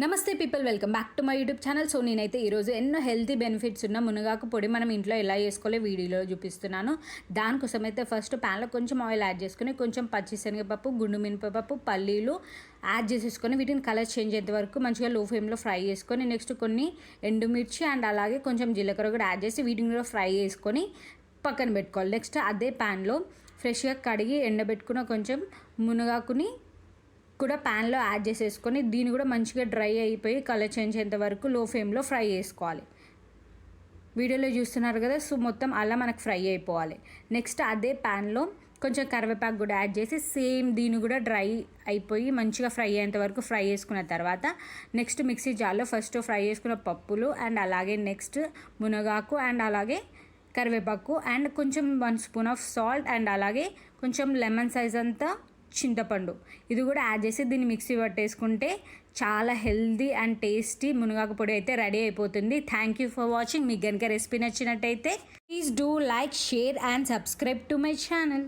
నమస్తే people, welcome back to my YouTube channel. So నేనైతే ఈరోజు ఎన్నో హెల్తీ బెనిఫిట్స్ ఉన్న మునగాకు పొడి మనం ఇంట్లో ఎలా చేసుకోవాలో వీడియోలో చూపిస్తున్నాను. దానికోసం అయితే ఫస్ట్ ప్యాన్లో కొంచెం ఆయిల్ యాడ్ చేసుకుని కొంచెం పచ్చిశనగపప్పు, గుండు మినపప్పు, పల్లీలు యాడ్ చేసేసుకొని వీటిని కలర్ చేంజ్ అయ్యేంత వరకు మంచిగా లో ఫ్లేమ్లో ఫ్రై చేసుకొని నెక్స్ట్ కొన్ని ఎండుమిర్చి అండ్ అలాగే కొంచెం జీలకర్ర కూడా యాడ్ చేసి వీటిని కూడా ఫ్రై చేసుకొని పక్కన పెట్టుకోవాలి. నెక్స్ట్ అదే ప్యాన్లో ఫ్రెష్గా కడిగి ఎండబెట్టుకున్న కొంచెం మునగాకుని కూడా ప్యాన్లో యాడ్ చేసేసుకొని దీన్ని కూడా మంచిగా డ్రై అయిపోయి కలర్ చేంజ్ అయ్యేంత వరకు లో ఫ్లేమ్లో ఫ్రై చేసుకోవాలి. వీడియోలో చూస్తున్నారు కదా, సో మొత్తం అలా మనకు ఫ్రై అయిపోవాలి. నెక్స్ట్ అదే ప్యాన్లో కొంచెం కరివేపాకు కూడా యాడ్ చేసి సేమ్ దీన్ని కూడా డ్రై అయిపోయి మంచిగా ఫ్రై అయ్యేంత వరకు ఫ్రై చేసుకున్న తర్వాత నెక్స్ట్ మిక్సీ జార్లో ఫస్ట్ ఫ్రై చేసుకున్న పప్పులు అండ్ అలాగే నెక్స్ట్ మునగాకు అండ్ అలాగే కరివేపాకు అండ్ కొంచెం 1 స్పూన్ ఆఫ్ సాల్ట్ అండ్ అలాగే కొంచెం లెమన్ సైజ్ అంతా చింతపండు ఇది కూడా యాడ్ చేసి దీన్ని మిక్సీ పట్టేసుకుంటే చాలా హెల్దీ అండ్ టేస్టీ మునగాకు పొడి అయితే రెడీ అయిపోతుంది. Thank you for watching. మీకు కనుక రెసిపీ నచ్చినట్టయితే please do like, share and subscribe to my channel.